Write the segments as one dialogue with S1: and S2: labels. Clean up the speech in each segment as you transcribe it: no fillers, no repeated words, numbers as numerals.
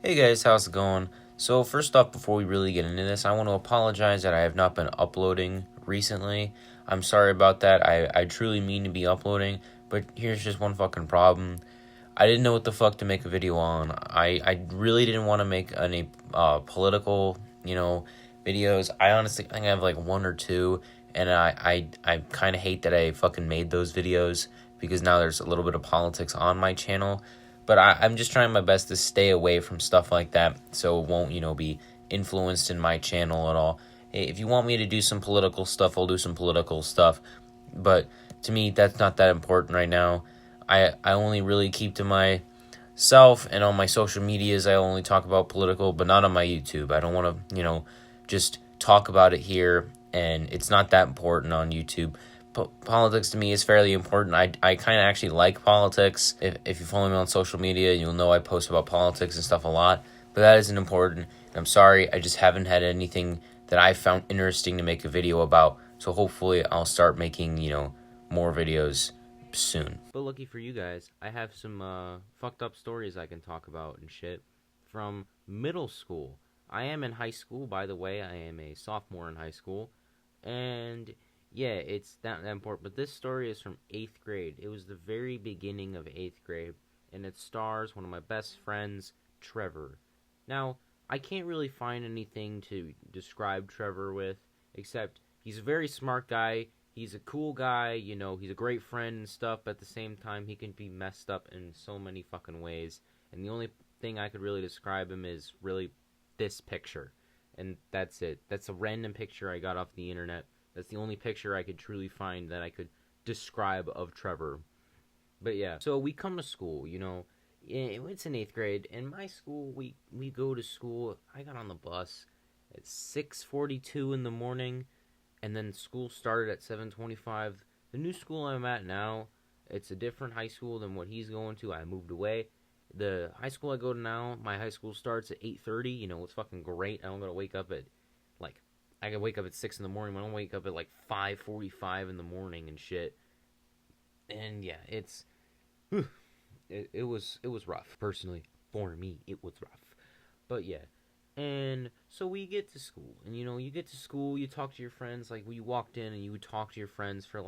S1: Hey guys, how's it going? So first off, before we really get into this, I want to apologize that I have not been uploading recently. I'm sorry about that. I truly mean to be uploading, but here's just one fucking problem. I didn't know what the fuck to make a video on. I really didn't want to make any political, videos. I honestly think I have like one or two, and I kind of hate that I fucking made those videos because now there's a little bit of politics on my channel. But I'm just trying my best to stay away from stuff like that so it won't, be influenced in my channel at all. Hey, if you want me to do some political stuff, I'll do some political stuff. But to me, that's not that important right now. I only really keep to myself, and on my social medias, I only talk about political, but not on my YouTube. I don't want to, just talk about it here, and it's not that important on YouTube. Politics to me is fairly important. I kind of actually like politics. If you follow me on social media, you'll know I post about politics and stuff a lot. But that isn't important. And I'm sorry, I just haven't had anything that I found interesting to make a video about. So hopefully I'll start making, more videos soon. But lucky for you guys, I have some fucked up stories I can talk about and shit from middle school. I am in high school, by the way. I am a sophomore in high school. And yeah, it's not that important, but this story is from 8th grade. It was the very beginning of 8th grade, and it stars one of my best friends, Trevor. Now, I can't really find anything to describe Trevor with, except he's a very smart guy, he's a cool guy, he's a great friend and stuff, but at the same time, he can be messed up in so many fucking ways, and the only thing I could really describe him is really this picture, and that's it. That's a random picture I got off the internet. That's the only picture I could truly find that I could describe of Trevor. But yeah, so we come to school, it's in 8th grade. In my school, we go to school. I got on the bus at 6:42 in the morning, and then school started at 7:25. The new school I'm at now, it's a different high school than what he's going to. I moved away. The high school I go to now, my high school starts at 8:30. It's fucking great. I don't gotta wake up at I can wake up at 6 in the morning. I don't wake up at 5:45 in the morning and shit. And yeah, it was rough. Personally, for me, it was rough. But yeah, and so we get to school, and you get to school, you talk to your friends. Like, we walked in, and you would talk to your friends for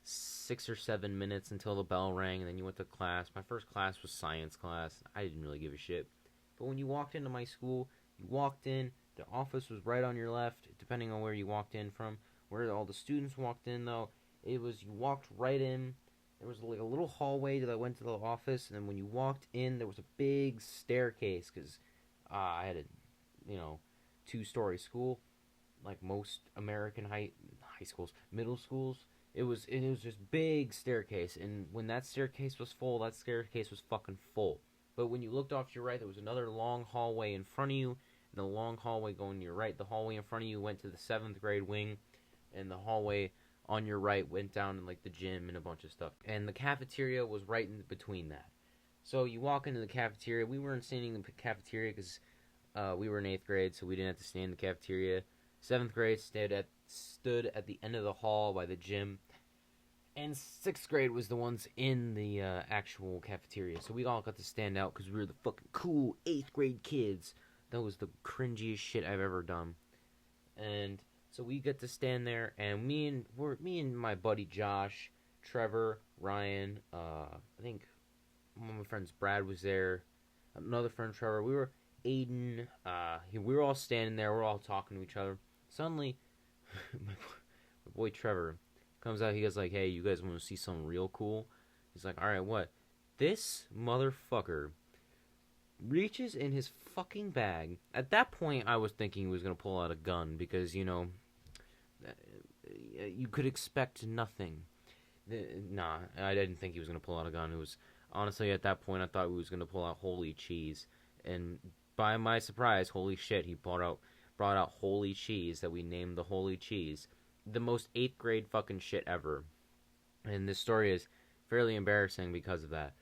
S1: 6 or 7 minutes until the bell rang, and then you went to class. My first class was science class. I didn't really give a shit. But when you walked into my school, you walked in. The office was right on your left, depending on where you walked in from. Where all the students walked in, though, you walked right in. There was a little hallway that went to the office, and then when you walked in, there was a big staircase, because I had a, 2-story school, like most American high schools, middle schools. It was just big staircase, and when that staircase was full, that staircase was fucking full. But when you looked off to your right, there was another long hallway in front of you, the long hallway going to your right. The hallway in front of you went to the 7th grade wing, and the hallway on your right went down in the gym and a bunch of stuff. And the cafeteria was right in between that. So you walk into the cafeteria. We weren't standing in the cafeteria because we were in 8th grade, so we didn't have to stand in the cafeteria. 7th grade stood at the end of the hall by the gym. And 6th grade was the ones in the actual cafeteria. So we all got to stand out because we were the fucking cool 8th grade kids. That was the cringiest shit I've ever done. And so we get to stand there, and me and my buddy Josh, Trevor, Ryan, I think one of my friends Brad was there, another friend Trevor, Aiden, we were all standing there, we're all talking to each other. Suddenly, my boy Trevor comes out, he goes hey, you guys want to see something real cool? He's like, alright, what? This motherfucker reaches in his fucking bag. At that point, I was thinking he was going to pull out a gun because, you could expect nothing. Nah, I didn't think he was going to pull out a gun. It was, honestly, at that point, I thought he was going to pull out holy cheese. And by my surprise, holy shit, he brought out holy cheese that we named the holy cheese. The most 8th grade fucking shit ever. And this story is fairly embarrassing because of that.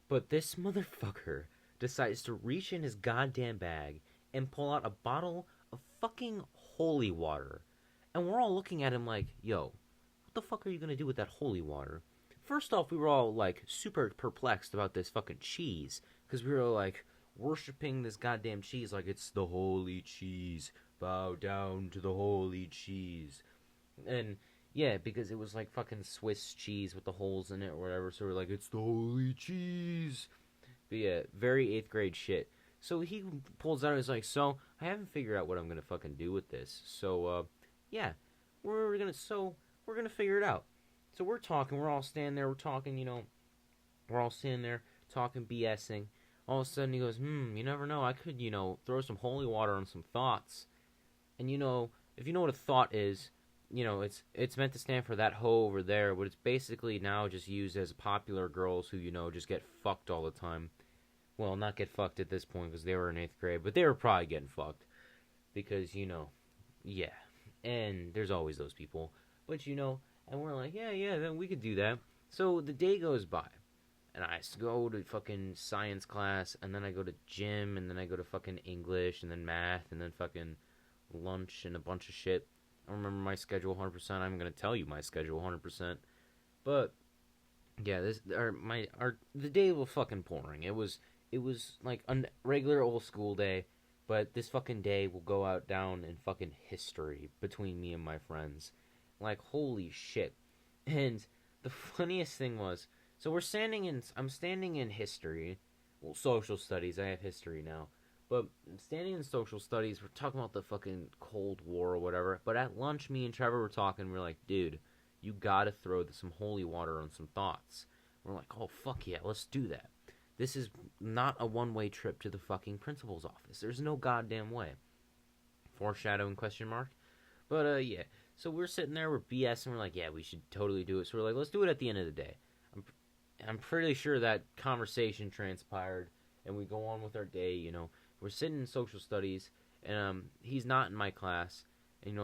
S1: But this motherfucker decides to reach in his goddamn bag and pull out a bottle of fucking holy water. And we're all looking at him like, yo, what the fuck are you gonna do with that holy water? First off, we were all, super perplexed about this fucking cheese. Because we were like, worshiping this goddamn cheese like it's the holy cheese. Bow down to the holy cheese. And yeah, because it was like fucking Swiss cheese with the holes in it or whatever. So we're like, it's the holy cheese. But yeah, very 8th grade shit. So he pulls out, he's like, so I haven't figured out what I'm gonna fucking do with this. So yeah, we're gonna figure it out. So we're talking, we're all standing there, we're talking, we're all standing there talking, BSing. All of a sudden he goes, you never know, I could, throw some holy water on some thoughts. And if you know what a thought is, it's meant to stand for that hoe over there, but it's basically now just used as popular girls who, just get fucked all the time. Well, not get fucked at this point because they were in 8th grade, but they were probably getting fucked. Because, yeah. And there's always those people. But, and we're like, yeah, then we could do that. So the day goes by. And I go to fucking science class, and then I go to gym, and then I go to fucking English, and then math, and then fucking lunch, and a bunch of shit. I don't remember my schedule 100%. I'm going to tell you my schedule 100%. But, yeah, the day was fucking boring. It was like a regular old school day, but this fucking day will go out down in fucking history between me and my friends. Like, holy shit. And the funniest thing was, so I'm standing in history, well, social studies, I have history now, but I'm standing in social studies, we're talking about the fucking Cold War or whatever, but at lunch, me and Trevor were talking, we're like, dude, you gotta throw some holy water on some thoughts. We're like, oh, fuck yeah, let's do that. This is not a one-way trip to the fucking principal's office. There's no goddamn way. Foreshadowing question mark. But, yeah. So we're sitting there, we're BSing, we're like, yeah, we should totally do it. So we're like, let's do it at the end of the day. I'm pretty sure that conversation transpired, and we go on with our day, We're sitting in social studies, and he's not in my class. And,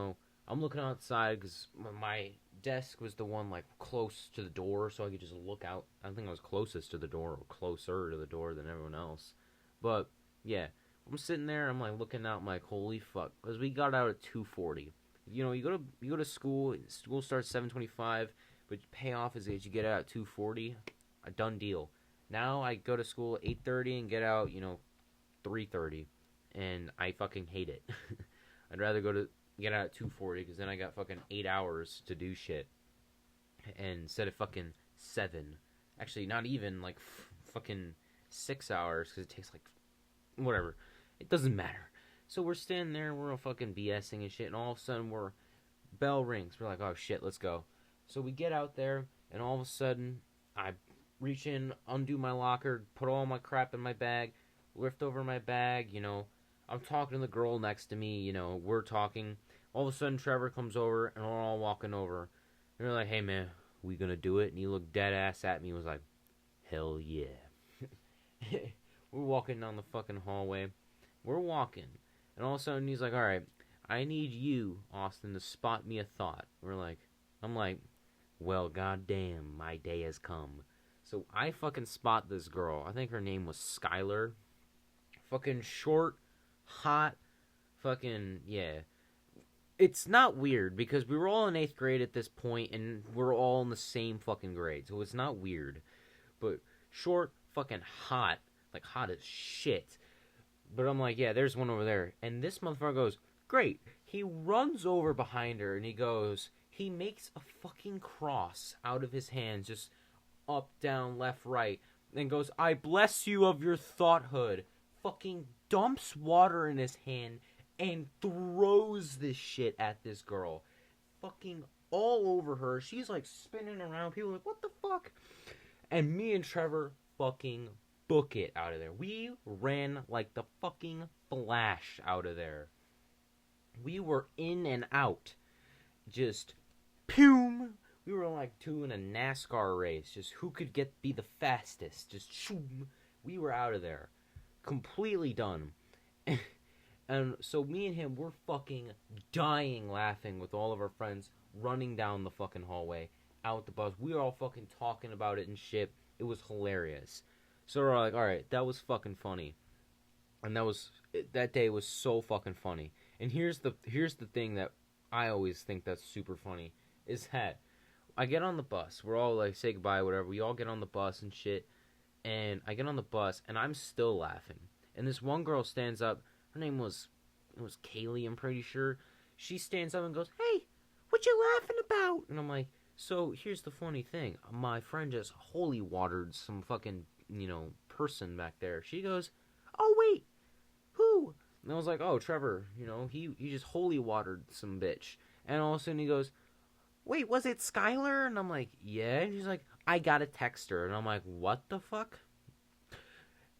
S1: I'm looking outside because my desk was the one like close to the door, so I could just look out. I think I was closest to the door, or closer to the door than everyone else. But yeah, I'm sitting there. I'm like looking out. I'm like, holy fuck, because we got out at 2:40. You go to school. School starts 7:25, but payoff is that you get out at 2:40. A done deal. Now I go to school at 8:30 and get out 3:30, and I fucking hate it. I'd rather get out at 2:40 because then I got fucking 8 hours to do shit, and instead of fucking 7, actually not even like fucking 6 hours because it takes like whatever. It doesn't matter. So we're standing there, we're all fucking BSing and shit, and all of a sudden bell rings. We're like, oh shit, let's go. So we get out there, and all of a sudden I reach in, undo my locker, put all my crap in my bag, lift over my bag, I'm talking to the girl next to me, we're talking. All of a sudden, Trevor comes over, and we're all walking over. And we're like, hey, man, we gonna do it? And he looked dead ass at me and was like, hell yeah. We're walking down the fucking hallway. We're walking. And all of a sudden, he's like, all right, I need you, Austin, to spot me a thought. I'm like, well, goddamn, my day has come. So I fucking spot this girl. I think her name was Skylar. Fucking short, hot, fucking, yeah. It's not weird because we were all in 8th grade at this point and we're all in the same fucking grade. So it's not weird. But short, fucking hot. Like hot as shit. But I'm like, yeah, there's one over there. And this motherfucker goes, great. He runs over behind her and he makes a fucking cross out of his hands. Just up, down, left, right. And goes, I bless you of your thoughthood. Fucking dumps water in his hand and throws this shit at this girl. Fucking all over her. She's like spinning around. People are like, what the fuck? And me and Trevor fucking book it out of there. We ran like the fucking Flash out of there. We were in and out. Just, poom. We were like doing a NASCAR race. Just who could be the fastest. Just, shoom. We were out of there. Completely done. And so me and him, we're fucking dying laughing with all of our friends running down the fucking hallway out the bus. We were all fucking talking about it and shit. It was hilarious. So we're like, alright, that was fucking funny. And that day was so fucking funny. And here's the thing that I always think that's super funny, is that I get on the bus. We're all like, say goodbye, whatever. We all get on the bus and shit. And I get on the bus, and I'm still laughing. And this one girl stands up. Her name was Kaylee, I'm pretty sure. She stands up and goes, "Hey, what you laughing about?" And I'm like, so here's the funny thing. My friend just holy watered some fucking, person back there. She goes, "Oh, wait, who?" And I was like, "Oh, Trevor, he just holy watered some bitch." And all of a sudden he goes, "Wait, was it Skylar?" And I'm like, "Yeah." And he's like, "I gotta text her." And I'm like, "What the fuck?"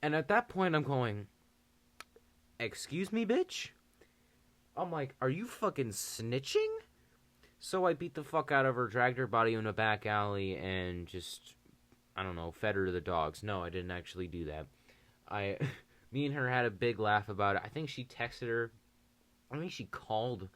S1: And at that point I'm going, "Excuse me, bitch?" I'm like, "Are you fucking snitching?" So I beat the fuck out of her, dragged her body in a back alley, and just, I don't know, fed her to the dogs. No, I didn't actually do that. Me and her had a big laugh about it. I think she texted her. I think she called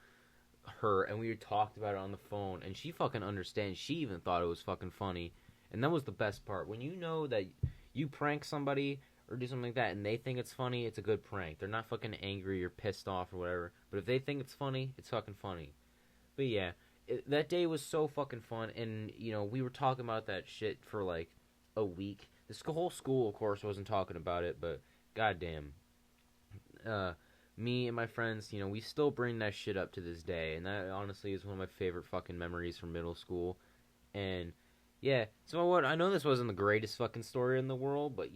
S1: her, and we talked about it on the phone, and she fucking understands. She even thought it was fucking funny. And that was the best part. When you know that you prank somebody or do something like that, and they think it's funny, it's a good prank. They're not fucking angry or pissed off or whatever. But if they think it's funny, it's fucking funny. But yeah, that day was so fucking fun, and, we were talking about that shit for, like, a week. This whole school, of course, wasn't talking about it, but goddamn. Me and my friends, we still bring that shit up to this day, and that, honestly, is one of my favorite fucking memories from middle school. And, yeah, so what? I know this wasn't the greatest fucking story in the world, but,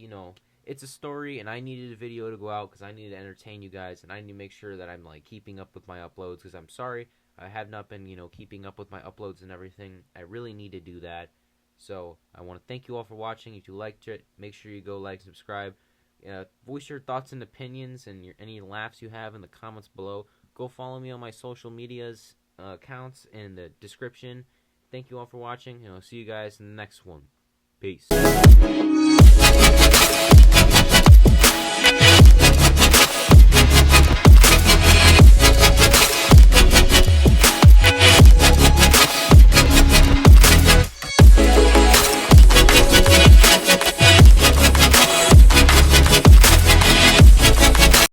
S1: it's a story, and I needed a video to go out, because I needed to entertain you guys, and I need to make sure that I'm, like, keeping up with my uploads, because I'm sorry, I have not been, keeping up with my uploads and everything. I really need to do that. So, I want to thank you all for watching. If you liked it, make sure you go like, subscribe. Voice your thoughts and opinions and any laughs you have in the comments below. Go follow me on my social medias accounts in the description. Thank you all for watching, and I'll see you guys in the next one. Peace.